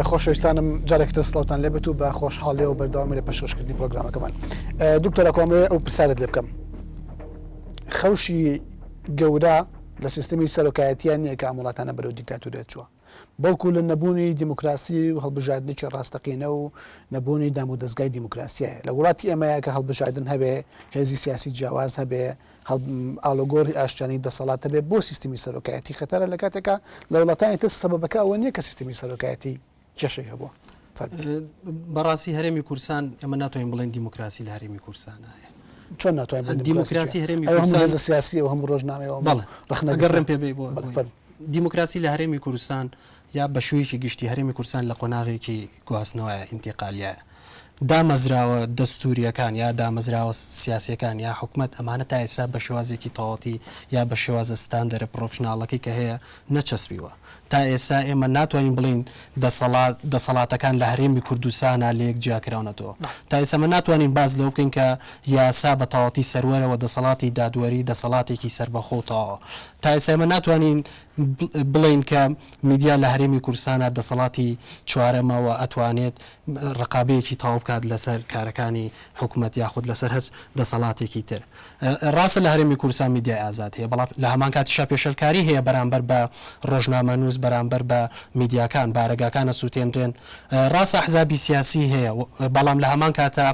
خۆشەویستانم جارێکتر سڵاوتان لێ بێت و بە خۆشحاڵی و بەردەوامی لە پێشکەشکردنی پرۆگرامەکەمان. دکتۆر ئەکوامێ ئەو پرسیارت لێ بکەم. خەوشی گەورە لە سیستەمی سەرۆکایەتیان نییە کە وڵاتانە بەرەو دیکتاتوریەت چووە، بەڵکو لە نەبوونی دیموکراسی و هەڵبژاردنێکی ڕاستەقینە و نەبوونی دام و دەستگای دیموکراسیایە. لە وڵاتی ئێمەیە کە هەڵبژاردن هەبێ، هێزی سیاسی جیاواز هەبێ، ئالۆگۆری ئاشتیانی دەسەڵات هەبێ بۆ سیستمی سەرۆکایەتی خەتەرە لە کاتێکە لە وڵاتانی تر سەبەبەکە ئەوە نییە کە سیستمی سەرۆکایەتی کێشەی هەبووە. بەڕاستی هەرێمی کورسان ئەمە ناتوانین بڵێن دیموکراسی لە هەرێمی کورسانە هەیە. چۆن ناتوانین دیموکراسی هەرێمی کورسان سیاسی و هەموو ڕۆژنامەوە ڕخنەگەڕێم پێ بێ بۆ دیموکراسی لە هەرێمی کوردستان یا بە شوویەکی گشتی هەرێمی کوردستان لە قۆناغێکی گواستنەوەیە ئینتیقالیایە. دامەزراوە دەستوریەکان یا دامەزراوە سیاسیەکان یا حکومت ئەمانە تا ئێستا بە شێوازێکی تەواوەتی یا بە شێوازە ستاندەرە پرۆفشناڵەکەی کە هەیە نەچەسبیوە. تا ئێستا ئێمە ناتوانین بڵین دەسەڵاتەکان لە هەرێمی کوردستانە لە یەک جیاکراونەتەوە. تا ئێستا ناتوانین باز لەو بکەین کە یاسا بە تەواوەتی سەروەرەوە دەسەڵاتی دادوەری دەسەڵاتێکی سربەخۆتەوە. تا ئێستا ئێمە ناتوانین بڵین کە میدیا لە هەرێمی کوردستانە دەسەڵاتی چوارەمەوە ئەتوانێت ڕقابەیەکی تەواو بکات لەسەر کارەکانی حکوومەت یاخود لەسەر هەست دەسەڵاتێکی تر. ڕاستە لە هەرێمی کوردستان میدیای ئازاد هەیە، بەڵام لە هەمان کاتیشا پێشەلکاری هەیە بەرامبەر بە ڕۆژنامەنووس بەرامبەر بە میدیاکان بارەگاکانە سووتێنرێن. ڕاستە ئەحزابی سیاسی هەیە، بەڵام لە هەمان کاتە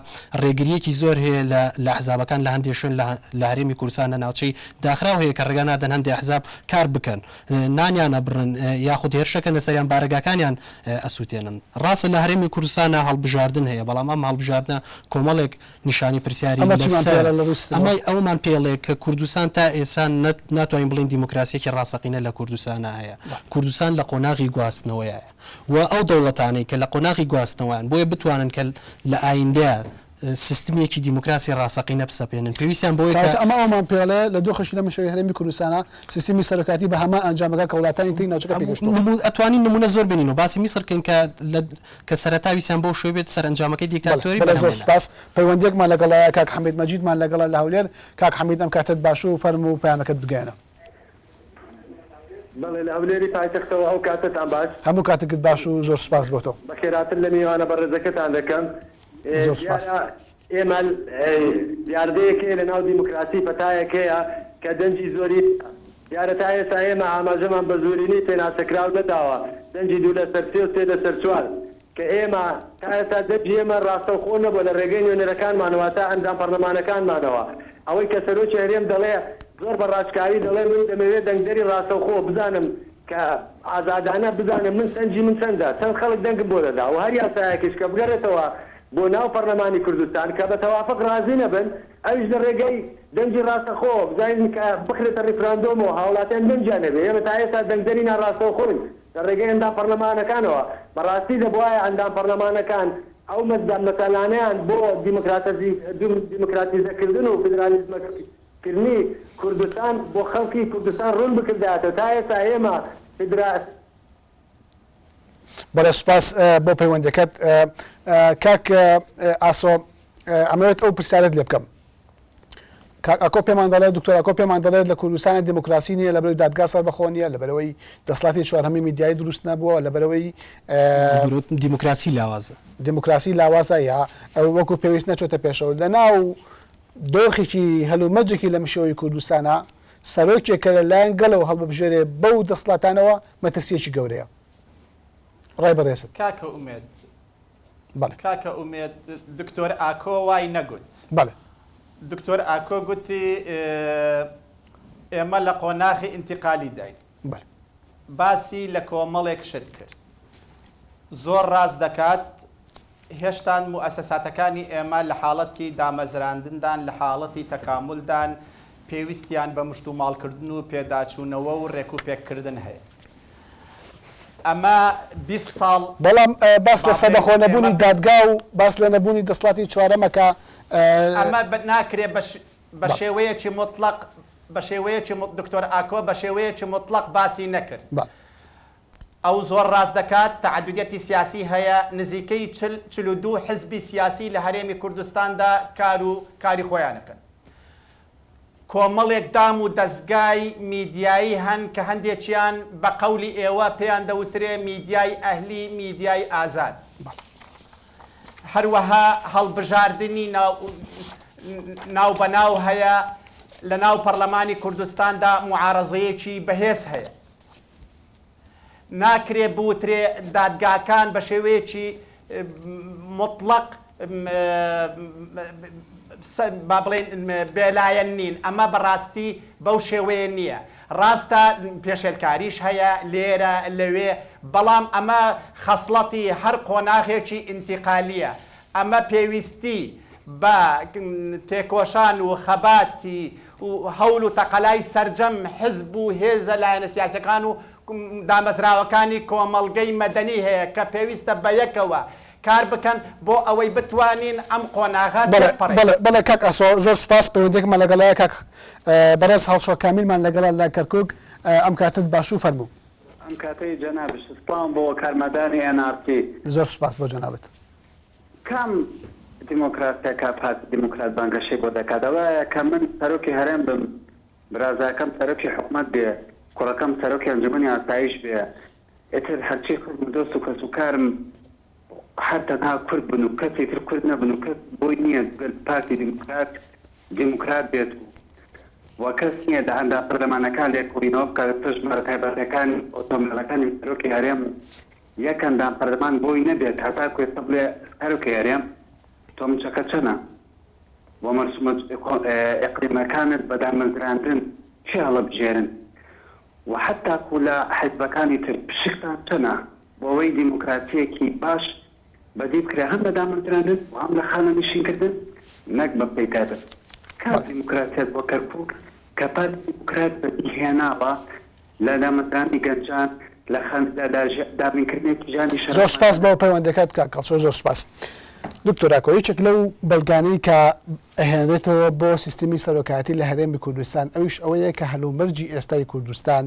ڕێگریەکی زۆر هەیە لە ئەحزابەکان لە هەندێک شوێن لە هەرێمی کوردستانە ناوچەی داخراو هەیە کە ڕێگا نادەن هەندێک ئەحزاب کار بکەن، نانیانە بڕن یاخود هێرشەکەن لەسەریان بارەگاکانیان ئەسووتێنن. ڕاستە لە هەرێمی کوردستانە هەڵبژاردن هەیە، بەڵام ئەم هەڵبژاردنە کۆمەڵێک نیشانی پرسیاری ئەمە ئەومان پێڵێ کە کوردستان تا ئێستا ناتوانین بڵین دیموکراسیەکی ڕاستەقینە لە کوردستانە هەیە. کوردستان لە قۆناغی گواستنەوەیە و ئەو دەوڵەتانەی کە لە قۆناغی گواستنەوەیان بۆیە بتوانن کە لە ئایندەیە سیستمێکی دیموکراسی ڕاستەقینە بسەپێنن پێویستیان بۆی ئەمە ئەومان پێڵێ لە دوو خەشی لە مشەوەی هەرێمی کوردستانە سیستمی سەرۆکاتی بە هەمان ئەنجامەکە کە وڵاتانی تری ناوچەکە پێگەشتووە. ئەتوانین نمونە زۆر بینین و باسی میسرکەین کە سەرەتاویستیان بۆ شوێ بێت سەرنجامەکەی دیکتاتۆری. زۆر سپاس. پەیوەندێکمان لەگەڵایە کاک حەمید مەجیدمان لەگەڵە لە هەولێر. کاک حەمید ئەم کاتت باش و فەرموو و پەیامەکەت بگەێنە. بەڵێ لە هەولێری پایتەختەوە ئەو کاتتان باش، هەموو کاتێکت باش و زۆر سپاس بۆ تۆ. بەخێراتر لە میوانە بەڕێزەکەتان دەکەم. زۆر سپاس. ئێمە دیاردەیەکەیە لە ناو دیموکراسی پەتایەکەیە کە دەنجی زۆری دیارە تا ئێستا ئێمە ئاماژەمان بە زۆرینی پێناسەکراو نەداوە، دەنجی دوو لەسەر سێ و سێ لەسەر چوار کە ئێمە تا ئێستا دەنجی ئێمە ڕاستەوخۆ نەبووە لە ڕێگەی نوێنەرەکانمانەوە تا ئەندام پەرلەمانەکانمانەوە. ئەوەی کە سەرۆکی هەرێم دەڵێ زۆر بە ڕاشکاری دەڵێ من دەمەوێت دەنگدەری ڕاستەوخۆ بزانم کە ئازادانە بزانم من سەنجی من چەندە، چەند خەڵک دەنگم بۆ دەدا و هەر یاسایەکیش کە بگەڕێتەوە بۆ ناو پەرلەمانی کوردستان کە بە تەوافق ڕازی نەبن ئەویش لە ڕێگەی دەنجی ڕاستەخۆ بزانین کە بخرێتە ڕیفراندۆمەوە هاوڵاتیان دەنجیان هەبێ. ئێمە تا ئێستا دەنگدەری ناڕاستەوخۆین لە ڕێگەی ئەندام پەرلەمانەکانەوە. بەڕاستی دەبوایە ئەندام پەرلەمانەکان ئەو مەسەلانەیان بۆ دیموکراتیزەکردن و فدرالیزمکردنی کوردستان بۆ خەڵکی کوردستان ڕوون بکردایەتەوە. تا ئێستا ئێمە بەڵێ سوپاس بۆ پەیوەندەکەت. کاک ئاسۆ ئەمەوێت ئەو پرسیارت لێ بکەم. ئەکۆ پێمان دەڵێت دکتۆر ئەکۆ پێمان دەڵێت لە کوردستانە دیموکراسی نییە لەبەرەوەی دادگا سەربەخۆ نییە، لەبەرەوەی دەسەڵاتی چوارهەمی میدیایی دروست نەبووە، لەبەرەوەی دیموکراسی لاوازە دیموکراسی لاوازە یا وەکو پێویست نەچۆتە پێشەوە. لەناو دۆخێکی هەلومەرجێکی لە مشەوەی کوردستانە سەرۆکێکە لەلایەن گەلەوە هەڵببژێرێ بەو دەسەڵاتانەوە مەترسیەکی گەورەیە. ڕای بەڕێست کاکە ئومێد بەڵێ کاکە ئومێد دکتۆر ئاکۆ وای نەگوت. بەڵێ دکتۆر ئاکۆ گوتی ئێمە لە قۆناغی ئینتیقالی داین. بەڵێ باسی لە کۆمەڵێک شت کرد، زۆر ڕاست دەکات. هێشتان موئەسەساتەکانی ئێمە لە حاڵەتی دامەزراندندان لە حاڵەتی تەکاملدان پێویستیان بە مشت و ماڵکردن و پێداچوونەوە و ڕێک و پێکردن هەیە. ئەمە 20 ساڵ بەڵام باس لە سەربەخۆ نەبوونی دادگا و باس لە نەبوونی دەسەڵاتی چوارەمەکە ئەمە ناکرێت بە شێوەیەکی مطلق بە شێوەیەکی دکتۆر ئاکۆ بە شێوەیەکی مطلق باسی نەکرد. ئەو زۆر ڕاست دەکات تەعەدودیەتی سیاسی هەیە، نزیکەی 42 حزبی سیاسی لە هەرێمی کوردستاندا کاری خۆیانەکەن. کۆمەڵێک دام و دەستگای میدیایی هەن کە هەندێکیان بە قەولی ئێوە پێیان دەوترێ میدیای ئەهلی میدیای ئازاد هەروەها هەڵبژاردننی ناوبەناو هەیە لە ناو پەرلەمانی کوردستاندا معارەزەیەکی بەهێز هەیە ناکرێ بوترێ دادگاکان بە شێوەیەکی مطلق با بڵێن بێلایەن نین ئەمە بەڕاستی بەو شێوەیە نییە ڕاستە پێشێلکاریش هەیە لێرە لەوێ بەڵام ئەمە خەسڵەتی هەر قۆناغێکی ئینتیقالیە ئەمە پێویستی بە تێکۆشان و خەباتی و هەول و تەقەلای سەرجەم حزب و هێزە لایەنە سیاسەکان و دامەزراوەکانی کۆمەڵگەی مەدەنی هەیە کە پێویستە بە یەکەوە کار بکەن بۆ ئەوەی بتوانین ئەم قۆناغات بەڵێ کاک ئەسۆ زۆر سوپاس پەیوەندێکمە لەگەڵایە کاک بەڕێز هەڵشۆ کامیلمان لەگەڵا لە کەرکووک ئەم کاتت باش و فەرموو ئەم کاتەی جەناب سوپان بۆ کارمەدانی NRT زۆر سوپاس بۆ جەنابەت کام دیموکراتەکە پات دیموکرات بانگەشەی بۆ دەکاتەوەیە کە من سەرۆکی هەرێم بم برازاکەم سەرۆکی حکوومەت بێ کوڕەکەم سەرۆکی ئەنجومەنی ئاسایش بێ ئێتر هەرچی خۆم دۆست و کەسوکارم هەر تەنها کورد بن و کەسێک تر کورد نەبن و کەس بۆی نییە پارتی دیموکرات بێت و کەس نییە لە هەندا پەرلەمانەکان لێکۆڵینەوە بکات پشت ژمارە تایبەتەکان ئۆتۆمۆبیلەکانی سەرۆکی هەرێم یەکەندان پەرلەمان بۆی نەبێت هەتا کوێستە بڵێ سەرۆکی هەرێم تۆ مچەکە چەنە بۆ مەرسومە ئەقلیمەکانت بەدامەزراندن چی هەڵەبژێرن و حتاکو لە حیزبەکانی تر پشکتان چەنە بۆ ئەوەی دیموکراتیەکی باش بەدی بکرێ هەم بەدامەزراندن و هەم لە خانە نشینکردن نەک بە پەیدادن کار دیموکراتیت بۆ کەرکووک کە پات دیموکرات بەدیهێناوە لە دامەزرانی گەنجان لە دابینکردنێکی ژانی شەڕ زۆر سپاس بۆ پەیوەندەکەت کاکەڵچۆ زۆر سپاس دکتۆراکۆ یەکێک لەو بەڵگانەی کە ئەهێنرێتەوە بۆ سیستمی سەرۆکایەتی لە هەرێمی کوردستان ئەویش ئەوەیە کە هەلومەرجی ئێستای کوردستان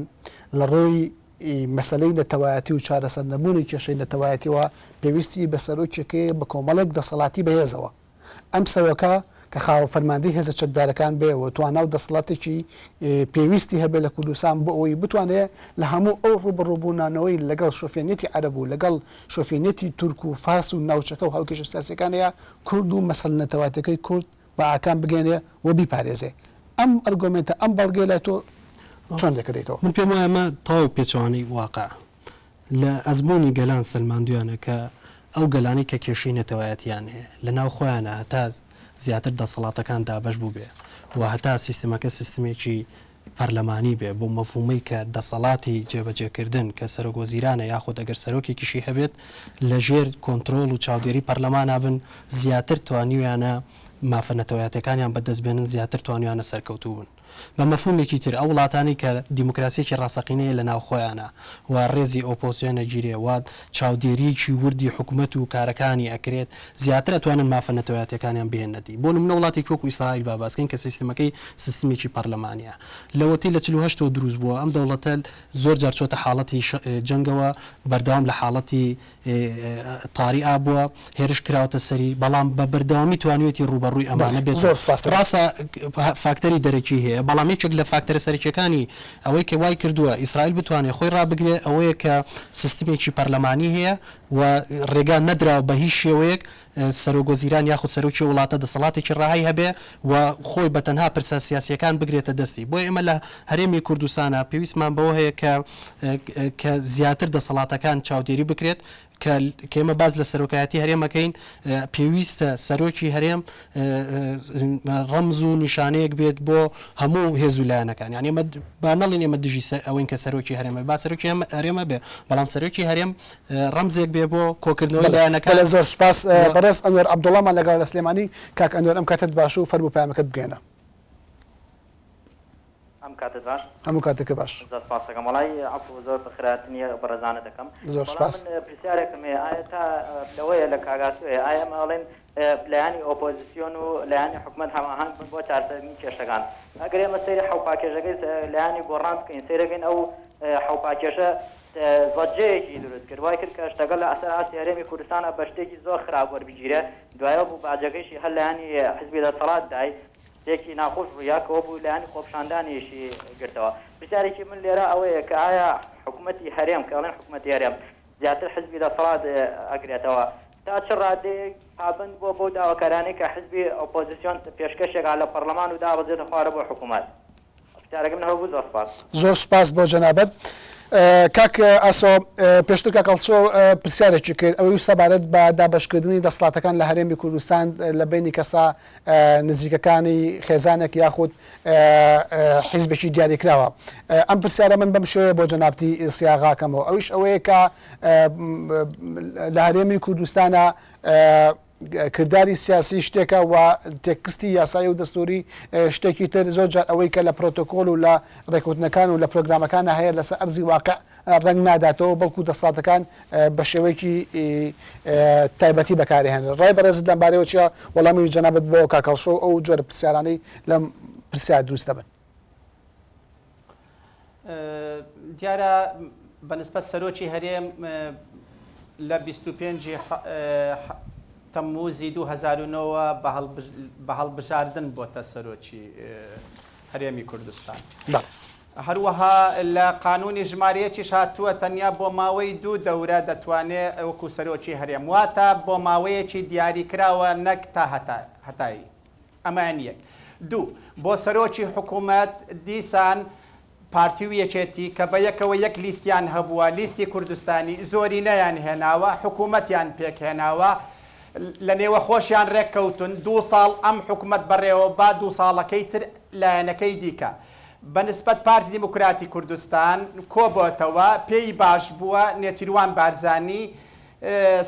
لە ڕۆی مەسەلەی نەتەوایەتی و چارەسەر نەبوونی کێشەی نەتەوایەتیەوە پێویستی بە سەرۆکێکی بە کۆمەڵێک دەسەڵاتی بەهێزەوە ئەم سەرۆکە کە خاوە فەرماندەی هێزە چەکدارەکان بێەوە توانە و دەسەڵاتێکی پێویستی هەبێت لە کوردستان بۆ ئەوەی بتوانێت لە هەموو ئەو ڕوبەڕووبوونانەوەی لەگەڵ شۆفێنێتی عەرەب و لەگەڵ شۆفێنێتی تورک و فارس و ناوچەکە و هاوکێشە سیاسیەکانەیە کورد و مەسەل نەتەوایەتەکەی کورد بە ئاکان بگەێنێ و بیپارێزێ ئەم ئەرگۆمنتە ئەم بەڵگەی لای تۆ چۆن دەکرێتەوە من پێم وایە ئەمە تەواو پێچوانی واقع لە ئەزمموی گەلان سلماندویانە کە ئەو گەلانی کە کێشەی نەتەوایەتیان هەیە لە ناو خۆیانە هەتا زیاتر دەسەڵاتەکان دابەش بوو بێ و هەتا سیستمەکە سیستمێکی پەرلەمانی بێ بۆ مەفهومەی کە دەسەڵاتی جێبەجێکردن کە سەرۆکوەزیرانە یاخود ئەگەر سەرۆکێکیشی هەبێت لە ژێر کۆنتترۆل و چاودێری پەرلەمانە بن زیاتر توانیویانە مافە نەتەوایەتەکانیان بەدەستبێنن زیاتر توانیانە سەرکەوتوو بن بە مەفهومێکی تر ئەو وڵاتانی کە دیموکراسیەکی ڕاستەقینەیە لە ناو خۆیانە و ڕێزی ئۆپۆزیۆنە گیرێ وات چاودێریکی وردی حکوومەت و کارەکانی ئەکرێت زیاتر ئەتوانن مافە نەتەوایەتەکانیان بێنەتی بۆ نمونە وڵاتی وەکو ئیسرائیل باباسکەین کە سیستمەکەی سیستمێکی پەرلەمانیە لەوەتی لە 48 دروست بووە ئەم دەوڵەتە زۆر جار چۆتە حاڵەتی جەنگەوە بەردەوام لە حاڵەتی تاریئا بووە هێرش کراوەتە سەری بەڵام بە بەردەوامی توانوێتی ڕوبەڕووی ئەمانە بێت ڕاستە فاکتەری دەرەکی هەیە بەڵام یەکێک لە فاکتەرە سەرچیەکانی ئەوەی کە وای کردووە ئیسرائیل بتوانێت خۆی ڕابگرێت ئەوەیە کە سیستمێکی پەرلەمانی هەیە و ڕێگا نەدراوە بە هیچ شێوەیەک سەرۆکوەزیران یاخود سەرۆکی وڵاتە دەسەڵاتێکی ڕاهی هەبێ و خۆی بە تەنها پرسە سیاسیەکان بگرێتە دەستی بۆ ئێمە لە هەرێمی کوردستانە پێویستمان بەوە هەیە کە زیاتر دەسەڵاتەکان چاودێری بکرێت کە ئێمە باز لە سەرۆکایەتی هەرێمەکەین پێویستە سەرۆکی هەرێم ڕەمز و نیشانەیەک بێت بۆ هەموو هێزولایەنەکان یعنی ئێمە با نەڵێن ئێمە دژی ئەوەین کە سەرۆکی هەرێمە با سەرۆکی هەرێمە بێ بەڵام سەرۆکی هەرێم ڕەمزێک بێ بۆ کۆکردنەوەی لایەنەکان لە زۆر سپاس بەڕێز ئەنوەر عەبدوڵڵامان لەگەڵ لە سلێمانی کاک ئەنوەر ئەم کاتت باش و فەرموو پەیامەکەت بگەێنە هەموو کاتێکە باش وڵی عفو زۆر بەخراتنیە بەڕێزانە دەکەم زۆر سپاس پرسیارێکم هەیە ئایا تا لەوەیە لە کاگاسوێ ئایا ئەڵێن لایانی ئۆپۆزیسیۆن و لایانی حکوومەت هەماهنگ بن بۆ چارەسەرکردنی کێشەکان ئەگەر ئێمە سەیری حەوپاکێشەکەی لایانی گۆڕان بکەین سەیرەکەین ئەو حەوپاکێشە زۆجەیەکی دروست کرد وای کرد کە شتەکە لە ئەسەر ئاسی هەرێمی کوردستانە بە شتێکی زۆر خراپ وەربگیرە دوایە بوو باجەکەیشی هەر لایانی حزبی دەسەڵات دای شتێکی ناخۆش بوو یاکەوە بوو لایانی خۆپشاندانیشی گرتەوە پرسیارێکی من لێرە ئەوەیە کە ئایا حکوومەتی هەرێم کە ئەڵێن حکوومەتی هەرێم زیاتر حزبی دەسەڵات ئەگرێتەوە تا چ ڕادەیەک پابند بۆ بۆ داواکارانەی کە حزبی ئۆپۆزیسیۆن پێشکەشێکا لە پەرلەمان و دابەزێتە خوارە بۆ حکوومەت پرسیارەکەم لەوە بوو. زۆر سپاس. زۆر سپاس بۆ جەنابەت. کاک ئاسۆ پێشتر کاکەڵچۆ پرسیارێکی کرد ئەوەی سەبارەت بە دابەشکردنی دەسەڵاتەکان لە هەرێمی کوردستان لە بینی کەسا نزیکەکانی خێزانێک یاخود حیزبێکی دیاریکراوە. ئەم پرسیارە من بەم شێوەیە بۆ جەنابەتی سیاغاکەمەوە ئەویش ئەوەیە کە لە هەرێمی کوردستانە کردداری سیاسی شتێکە و تێکستی یاسایی و دەستوری شتێکی تر زۆر جار ئەوەی کە لە پرۆتۆکۆل و لە ڕێکوتنەکان و لە پرۆگرامەکانە هەیە لەسەر ئەرزی واقع ڕنگ ناداتەوە بەڵکو دەسەڵاتەکان بە شێوەیەکی تایبەتی بەکارهێنن. ڕای بەڕێزت لەمبارەوە چیە وەڵامی جەنابەت بۆ کاکەڵشۆ ئەو جۆرە پرسیارانەی لەم پرسیار دروست دەبن؟ دیارە بەنسبەت سەرۆکی هەرێم لە 25 تەمموزی 2009 بە هەڵبژاردن بۆتە سەرۆکی هەرێمی کوردستان. هەروەها لە قانونی ژمارەیەکیش هاتووە تەنیا بۆ ماوەی 2 دەورە دەتوانێت وەکو سەرۆکی هەرێم واتە بۆ ماوەیەکی دیاریکراوە نەک تا هەتایی. ئەمان یەک. 2 بۆ سەرۆکی حکوومەت دیسان پارتی و یەکێتی کە بە یەکەوە یەک لیستیان هەبووە لیستی کوردستانی زۆری نەیان هێناوە حکوومەتیان پێکهێناوە لە نێوە خۆشیان ڕێککەوتن 2 ساڵ ئەم حکوومەت بەڕێوە با 2 ساڵەکەی تر لایەنەکەی دیکە بەنسبەت پارتی دیموکراتی کوردستان کۆبۆتەوە پێی باش بووە نێچیروان بارزانی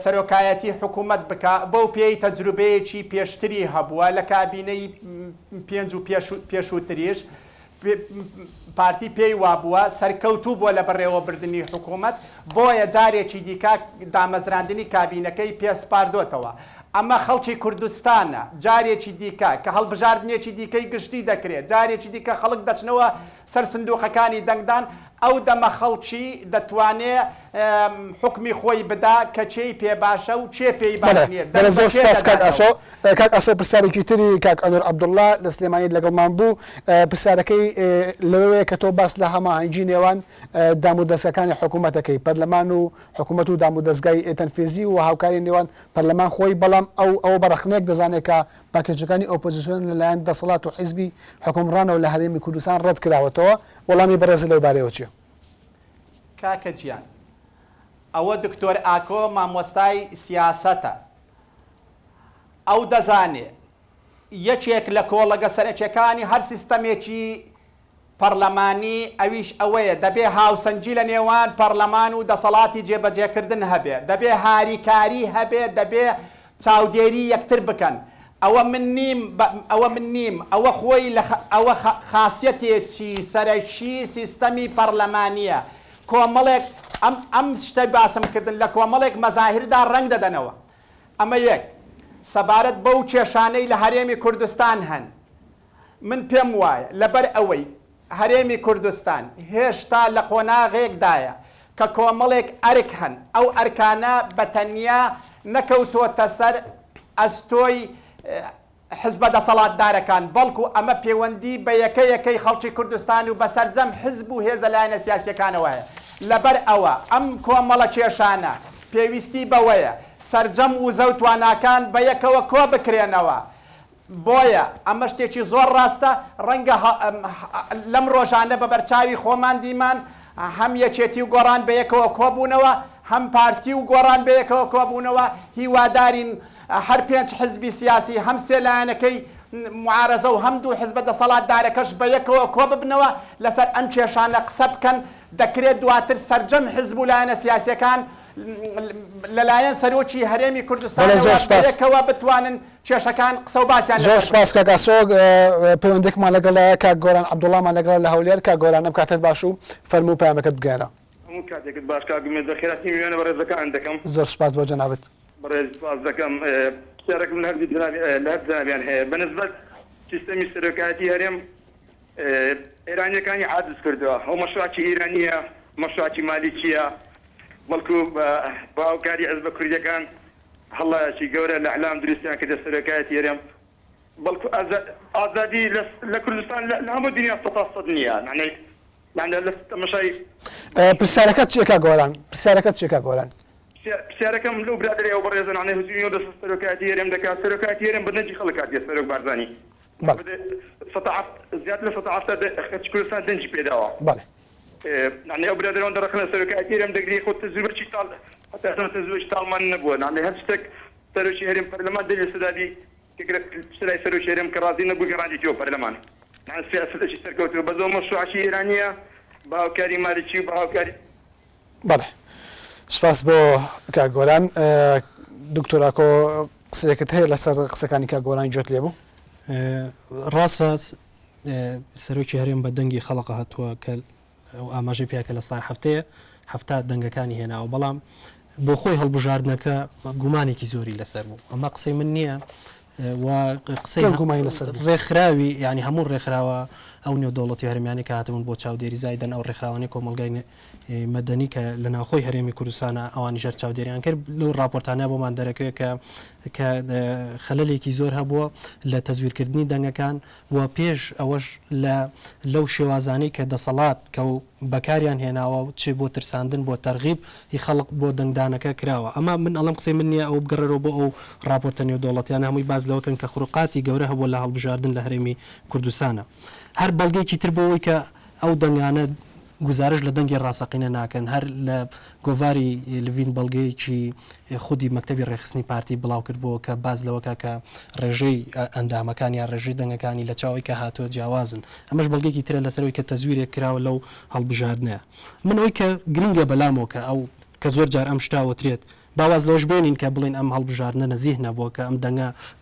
سەرۆکایەتی حکوومەت بکە بەو پێی تەجروبەیەکی پێشتری هەبووە لە کابینەی 5 و پێشووتریش پارتی پێی وابووە سەرکەوتوو بووە لە بەڕێوەبردننی حکوومەت بۆیە جارێکی دیکە دامەزراندنی کابینەکەی پێسپاردۆتەوە. ئەمە خەڵکی کوردستانە جارێکی دیکە کە هەڵبژاردنێکی دیکەی گشتی دەکرێت جارێکی دیکە خەڵک دەچنەوە سەر سندوقەکانی دەنگدان ئەو دەمە خەڵکی دەتوانێت حکمی خۆی بدا کە چێی پێ باشە و چێ پێی باشێت. زۆر سپاس کاک ئاسۆ پرسیارێکی تری کاک ئەنوەر عەبدوڵڵا لە سلێمانی لەگەڵمان بوو پرسیارەکەی لەوەیە کە تۆ باس لە هەماهەنگی نێوان دام و دەستگاکانی حکوومەتەکەی پەرلەمان و حکوومەت و دام و دەستگای تەنفیزی و هاوکاری نێوان پەرلەمان خۆی بەڵام ئەو بەرەخنێک دەزانێت کە پاکێجەکانی ئۆپۆزیسیۆن لەلایەن دەسەڵات و حیزبی حکومڕانەوە لە هەرێمی کوردستان ڕەت کراوەتەوە وەڵامی بەڕێز لەو بارەوە چییە؟ کاکە گیان ئەوە دکتۆر ئاکۆ مامۆستای سیاسەتە ئەو دەزانێت یەکێک لە کۆڵەگە سەرەکیەکانی هەر سیستەمێکی پەرلەمانی ئەویش ئەوەیە دەبێ هاوسەنجی لە نێوان پەرلەمان و دەسەڵاتی جێبەجێکردن هەبێ دەبێ هاریکاری هەبێ دەبێ چاودێری یەکتر بکەن ئەوە من نیم ئەوە خۆی ئەوە خاسیەتێکی سەرەکی سیستەمی پەرلەمانیە کۆمەڵێک ئەم شتە باسم کردن لە کۆمەڵێک مەزاهردا ڕنگ دەدەنەوە. ئەمە یەک سەبارەت بەو کێشانەی لە هەرێمی کوردستان هەن من پێم وایە لەبەر ئەوەی هەرێمی کوردستان هێشتا لە قۆناغێکدایە کە کۆمەڵێک ئەرک هەن ئەو ئەرکانە بەتەنیا نەکەوتۆتە سەر ئەستۆی حزبە دەسەڵاتدارەکان بەڵکو ئەمە پەیوەندی بە یەکەیەکەی خەڵکی کوردستان و بەسەرجەم حزب و هێزە لایەنە سیاسیەکانەوەیە. لەبەر ئەوە ئەم کۆمەڵە کێشانە پێویستی بەوەیە سەرجەم و زەوتواناکان بە یەکەوە کۆ بکرێنەوە. بۆیە ئەمە شتێکی زۆر ڕاستە ڕەنگە لەم ڕۆژانە بە بەرچاوی خۆمان دیمان هەم یەکێتی و گۆڕان بە یەکەوە کۆبوونەوە هەم پارتی و گۆڕان بە یەکەوە کۆبوونەوە هیوادارین هەر 5 حزبی سیاسی هەم سێ لایەنەکەی معارەزە و هەم 2 حزبە دەسەڵاتدارەکەش بە یەکەوە کۆ ببنەوە لەسەر ئەم کێشانە قسە بکەن دەکرێت دواتر سەرجەم حزب و لایەنە سیاسیەکان لەلایەن سەرۆکی هەرێمی کوردستانەوە بتوانن کێشەکان قسە و باسییان. زۆر سپاس کاک ئاسۆ پەیوەندێکمان لەگەڵایە کاک گۆران عەبدوڵڵامان لەگەڵ لە هەولێر کاک گۆران ئەم کاتت باش و فەرموو پەیامەکەت بگەێنە. هەموو کاتێکت باش کاگومێت بەخێراتی میوێنە بەڕێزەکان دەکەم. زۆر سپاس بۆ جەنابەت. بەڕێز سپاس دەکەم پرسیارێکم لە هەر جەنابیان هەیە بەنسبەت سیستەمی سەرۆکایەتی هەرێم ئێرانیەکانی عاجز کردووە ئەو مەشروعی ئیرانیە مەشروعی مالی چییە بەڵکو بە هاوکاری حیزبە کوردیەکان هەڵەیەکی گەورە لە ئەعلام دروستیان کردە سەرۆکایەتی هەرێم بەڵکو ئازادی لە کوردستان لە هەموو دنیا سەد نییە يعني لە تەماشای پرسیارەکەت چیەکە گۆران پرسیارەکەت چیەکە گۆران پرسیارەکەم لەو برادری ئەو بەڕێزن عنی هزوی و دەست سەرۆکاتی هێرێم دەکات سەرۆکاتی هێرێم بەدەنجی خەڵک هاتیە سەرۆک بارزانانی زیاتر لە 170 کوردستان دەنجی پێداوە بەڵێ يعني ئەو برادرەوە دەڕخنە سەرۆکاتی هێرێم دەگری خۆ تەجروبەی تاڵ حتا تەجروبەی تاڵمان نەبووە يعني هەر شتێک سەرۆکی هێرێم پەرلەمان دەری سەدادی سرای سەرۆکی هێرێم کە ڕازی نەبوو گەڕاندی تۆ پەرلەمان يعني سیاسەتێکی سەرکەوتووە بەزەوە مەشروعی ئێرانیە بە هاوکاری مالیکی و بە هاوکاری بەڵێ سپاس بۆ کاک گۆران دکتۆراکۆ قسەیەکت هەیە لەسەر قسەکانی کاک گۆرانی گوێت لێبوو ڕاستە سەرۆکی هەرێم بە دەنگی خەڵق هاتووە کە ئاماژەی پیاکە لە سای هەفتە دەنگەکانی هێناوە بەڵام بۆ خۆی هەڵبژاردنەکە گومانێکی زۆری لەسەر بوو ئەمە قسەی من نییە و قسەی ڕێکخراوی ینی هەموو ڕێکخراوە ئەو نێودەوڵەتی هەرمیانی کە هاتبوون بۆ چاودێری زایدەن ئەو ڕێکخراوانی کۆمەلگای مەدەنی کە لە ناوخۆی هەرێمی کوردستانە ئەوانی ژەر چاودێریان کرد لەو راپۆرتانە بۆمان دەرەکەوێت کە خەلەلێکی زۆر هەبووە لە تەزویرکردنی دەنگەکان و پێش ئەوەش لەو شێوازانەی کە دەسەڵات کە بەکاریان هێناوە چێ بۆ ترساندن بۆ تەرغیب هی خەڵق بۆ دەنگدانەکە کراوە ئەمە من ئەڵم قسەی من نییە ئەو بگەڕێرەوە بۆ ئەو راپۆرتە نێودەوڵەتیان هەمووی باز لەوەکەن کە خوڕقاتی گەورە هەبووە لە هەڵبژاردن لە هەرێمی کوردستانە هەر بەڵگەیەکی تر بۆەوەی کە ئەو دەنگانە گزارش لە دەنگی ڕاستەقینە ناکەن هەر لە گۆڤاری لڤین بەڵگەیەکی خودی مەکتەبی ڕێخستنی پارتی بڵاو کردبووە کە باز لەوەکە کە ڕێژەی ئەندامەکان یا ڕێژەی دەنگەکانی لە چاوی کە هاتووە جیاوازن ئەمەش بەڵگەیەکی ترە لەسەرەوەی کە تەزویرێک کراوە لەو هەڵبژاردنە من ئەوی کە گرنگە بەلامەوە کە ئەو کە زۆر جار ئەم شتاوەترێت باواز لەوش بێنین کە بڵین ئەم هەڵبژاردنە نەزیح نەبووە کە ئەم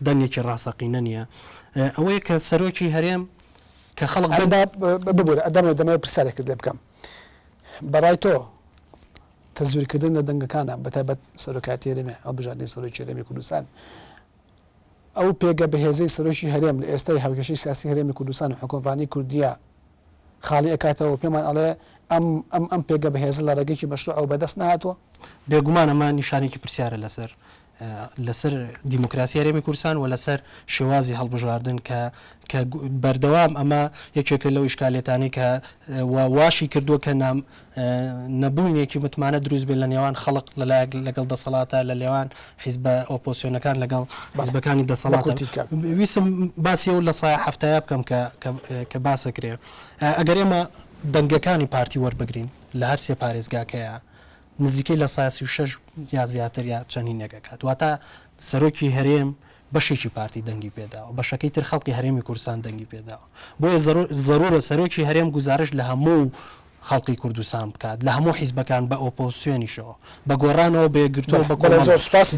دەنگێکی ڕاستەقینە نییە ئەوەیە کە سەرۆکی هەرێم کە خەڵق ببوورە دەمە پرسیارێکت لێ بکەم بەڕای تۆ تەزویرکردن لە دەنگەکانە بەتایبەت سەرۆکاتی هەرێمی هەڵبژاردنی سەرۆکی هەرێمی کوردستان ئەو پێگە بەهێزەی سەرۆکی هەرێم لە ئێستای هاوکێشەی سیاسی هەرێمی کوردستان و حکومڕانی کوردیە خاڵی ئەکاتەوە پێمان ئەڵێ ئەم پێگە بەهێزە لە ڕێگەیەکی مەشروع ئەو بەدەست نهاتوە بێگومان ئەمە نیشانێکی پرسیارە لەسەر دیموکراسی هەرێمی کوردستان و لەسەر شێوازی هەڵبژاردن کە بەردەوام ئەمە یەکێکە لەو ئیشکالێتانی کە واشی کردووە کە نەبوونێکی متمانە دروست بێت لە نێوان خەڵق لەگەڵ دەسەڵاتە لە لێوان حیزبە ئۆپۆسیۆنەکان لەگەڵ حیزبەکانی دەسەڵات ویسم باسی ئەو لە سایە هەفتەیە بکەم کە باسەکرێ ئەگەر ئێمە دەنگەکانی پارتی وەربگرین لە هەر سێ پارێزگاکەیە نزیکەی لە 136 یا زیاتر یا چەندین نەگەکات واتە سەرۆکی هەرێم بەشێکی پارتی دەنگی پێداوە بەشەکەی تر خەڵکی هەرێمی کوردستان دەنگی پێداوە بۆیە زەرورە سەرۆکی هەرێم گزارش لە هەموو خەڵکی کوردستان بکات لە هەموو حیزبەکان بە ئۆپۆزیسیۆنیشەوە بە گۆڕانەوە بێگرتووە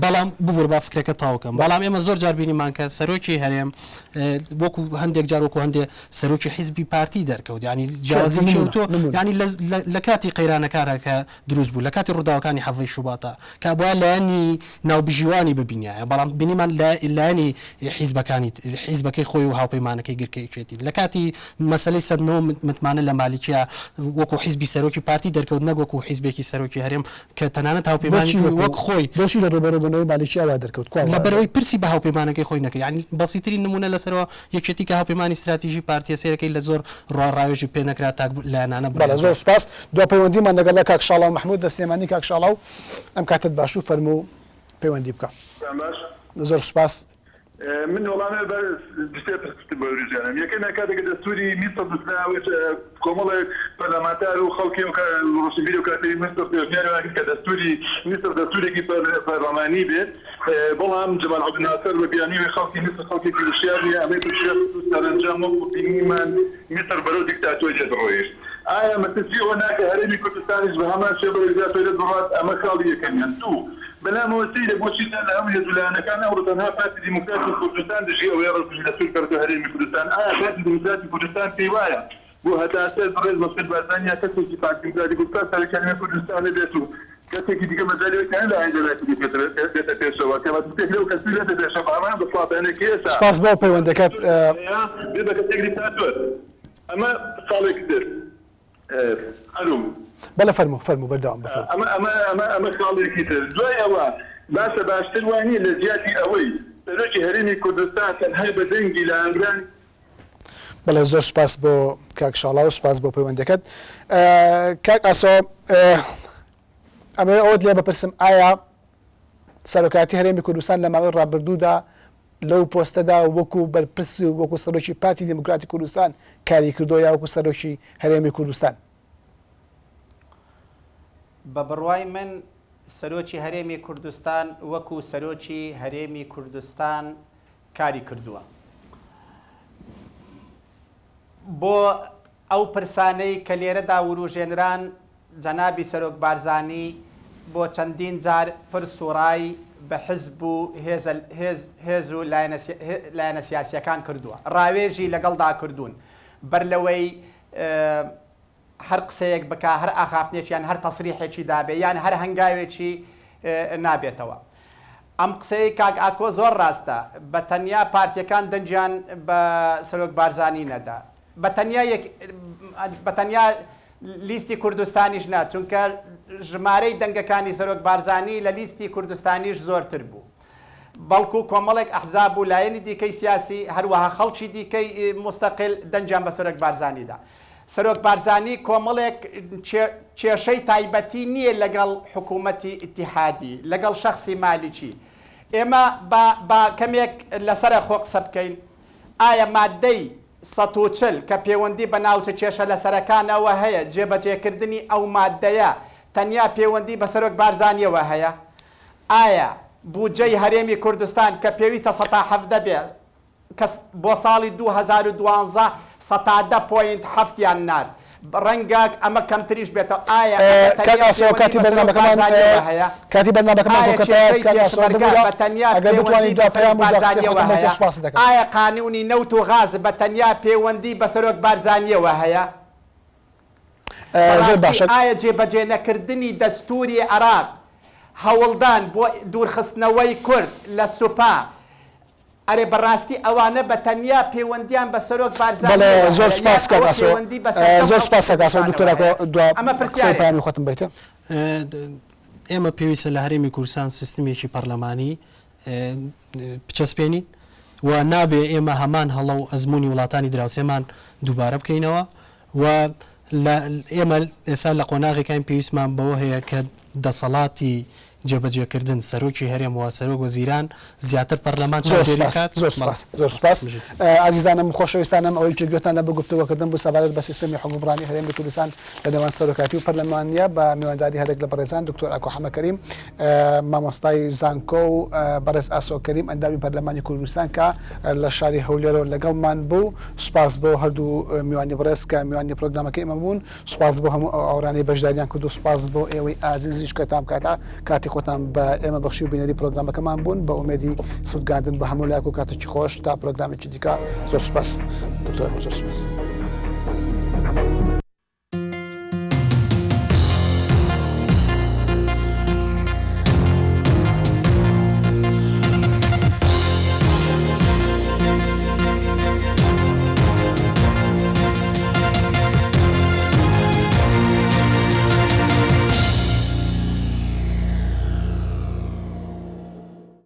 بەڵام ببوور با فکرەکە تاوکەم بەڵام ئێمە زۆر جار بینیمان کە سەرۆکی هەرێم وەکو هەندێک جار وەکو هەندێک سەرۆکی حیزبی پارتی دەرکەوت ینی جیازی کەوتۆ ینی لە کاتی قەیرانەکانە کە دروست بوو لە کاتی ڕووداوەکانی حەڤەی شوباتە کە بووە لایەنی ناوبژیوانی ببینایە بەڵام بینیمان لایەنی حیزبەکەی خۆی و هاوپەیمانەکەی گرکەیەکێتی لە کاتی مەسەلەی سەدنەوە متمانە لە مالیکیە وەکو حیزبی سەرۆکی پارتی دەرکەوت نەگوەکو حیزبێکی سەرۆکی هەرێم کە تەنانەت هاوپەیمانی وەک خۆی بۆچی لە ڕێبەرەبوونەوەی مالیکیاوە دەرکەوت لەبەرەوەی پرسی بە هاوپەیمانەکەی خۆی نەکرد ینی بەسیترین نمونە لەسەرەوە یەکێتی کە هاوپەیمانی استراتیژی پارتیە سێرەکەی لە زۆر ڕاوێژی پێ نەکرا تا لایەنانە بەڵێ زۆر سپاس دو پەیوەندیمان لەگەڵ لە کاک شاڵاو محمود دەستێمانی کاک شاڵاو ئەم کاتت باش و فەرموو پەیوەندی بکە زۆر سپاس من وڵامە بەریژانم یەکەم کاتێک دەستوری میسر بناوێت کۆمەڵێک پەرلەمانتار و خەڵکی ڕۆشنبیری و کاتەری مستر پێشنیاریان کە دەستوری میسر دەستورێکی پەرلەمانی بێت بەڵام جەمال عەبدولناسر بە بیانیوی خەڵکی میسر خەڵکێکی وشیاری ئەمەی سەرنجام وەکو بینیمان میسر بەرەو دیکتاتۆریە دەڕۆیشت ئایا مەترسی ئەوە ناکە هەرێمی کوردستانیش بە هەمان شێوە بە دیکتاتۆریە دەڕات ئەمە خاڵی یەکەمیان دوو بەلامەوەسی لە بۆچیتان لە هەموو هێزولایەنەکان ئەوڕۆ تەنها پارتی دیموکراتی کوردستان دژی ئەوەیە ڕۆژی لەسوور کردو هەرێمی کوردستان ئایا پارتی دیموکراتی کوردستان پێی وایە بۆ هەتاسێت بەڕێز مەسعود بارزانیا کەسێکی پارتی دیموکراتی کوردستان سەرکردنی کوردستان بێت و کەسێکی دیکە مەجاالەکان لە ئاینجەلاتی بێتە پێشەوە کە بەتێک لەو کەسی لێتە پێشەفامان بەفڵاتانێکی ئێستا سپاس بۆ پەیوەندەکەت بێ بە کەسێک دیکتاتۆر ئەمە ساڵێکی تر ئەلوم بەڵێ فەرموو بەردەوام ئەمە خاڵێکی تر دوای ئەوە باشە باشتر وانە لە زیاتی ئەوەی سەرۆکی هەرێمی کوردستان تەنهای بە دەنگی لە ئەنگران بەڵێ زۆر سپاس بۆ کاک شاڵا و سپاس بۆ پەیوەندەکەت کاک ئاسۆ ئەمە ئەوت لێ بپرسم ئایا سەرۆکاتی هەرێمی کوردستان لە ماوەی ڕابردوودا لەو پۆستەدا وەکو بەرپرسی و وەکو سەرۆکی پارتی دموکراتی کوردستان کاری کردو یا وەکو سەرۆکی هەرێمی کوردستان؟ بە بڕوای من سەرۆکی هەرێمی کوردستان وەکو سەرۆکی هەرێمی کوردستان کاری کردووە. بۆ ئەو پرسانەی کە لێرەدا وروژێنران جەنابی سەرۆک بارزانی بۆ چەندین جار پرس و ڕای بە حزب و هێز و لایەنە سیاسیەکان کردووە، ڕاوێژی لەگەڵدا کردوون بەر لەوەی هەر قسەیەک بکە، هەر ئاخافتنێکیان هەر تەسریحێکی دابێ یان هەر هەنگاوێکی نابێتەوە. ئەم قسەی کاک ئاکۆ زۆر ڕاستە، بە تەنیا پارتیەکان دەنجیان بە سەرۆک بارزانی نەدا، بە تەنیا لیستی کوردستانیش نا، چونکە ژمارەی دەنگەکانی سەرۆک بارزانی لە لیستی کوردستانیش زۆرتر بوو، بەڵکو کۆمەڵێک ئەحزاب و لایەنی دیکەی سیاسی هەروەها خەڵکی دیکەی مستەقل دەنجیان بە سەرۆک بارزانیدا. سەرۆک بارزانی کۆمەڵێک کێشەی تایبەتی نییە لەگەڵ حکوومەتی ئیتیحادی، لەگەڵ شەخصی مالیکی. ئێمە با کەمێک لەسەرە خۆ قسە بکەین، ئایا مادەی 140 کە پەیوەندی بە ناوچە کێشە لەسەرەکانەوە هەیە، جێبەجێکردنی ئەو مادەیە تەنیا پەیوەندی بە سەرۆک بارزانیەوە هەیە؟ ئایا بودجەی هەرێمی کوردستان کە پێویستە 170 بێ بۆ ساڵی 2012 110.7 نارد، ڕەنگە ئەمە کەمتریش بێتەوە. ئایا کاتی بەرنامەکەمان ئایا قانونی نەوت و غاز بە تەنیا پەیوەندی بە سەرۆک بارزانیەوە هەیە؟ ئایا جێبەجێ نەکردنی دەستوری عێراق هەوڵدان بۆ دوورخستنەوەی کورد لە سوپا ئەرێ بەڕاستی ئەوانە بە تەنیا پەیوەندیان بە سەرۆک بارزانانی؟ زۆر سپاس زۆر سپاس دوکتۆرانی خۆتم بیتە. ئێمە پێویستە لە هەرێمی کوردستان سیستمێکی پەرلەمانی بچەسپێنین و نابێ ئێمە هەمان هەڵە و ئەزمموی وڵاتانی دراوسێمان دووبارە بکەینەوە و ئێمە ئێستا لە قۆناغێکان پێویستمان بەوە هەیە کە دەسەڵاتی جێبەجێکردن سەرۆکی هەرێم و سەرۆک وەزیران زیاتر پەرلەمان زۆر سپاس. عزیزانم خۆشەویستانم ئەوەی کە گوێتان لە بە گفتوگۆکردن بۆ سەبارەت بە سیستەمی حکومڕانی هەرێمی کوردستان لە نێوان سەرۆکاتی و پەرلەمانیە بە میوانداری هەرێک لە بەڕێزان دکتۆر ئاکۆ حەمە کەریم، مامۆستای زانکۆ و بەڕێز ئاسۆ کەریم ئەندامی پەرلەمانی کوردستان کە لە شاری هەولێرەوە لەگەڵمان بوو. سپاس بۆ هەردوو میوانی بەڕێز کە میوانی پرۆگرامەکەی ئێمە بوون. سپاس بۆ هەموو ئەوڕانەی بەشداریان کرد و سپاس بۆ ئێوەی ئازیزیش کە تام کاتی خۆتان بە ئێمە بەخشی و بینەری پرۆگرامەکەمان بوون، بە ئومێدی سوودگاندن بە هەموو لایەک و کاتێکی خۆش تا پرۆگرامێکی دیکە. زۆر سپاس دکتۆر، زۆر سپاس.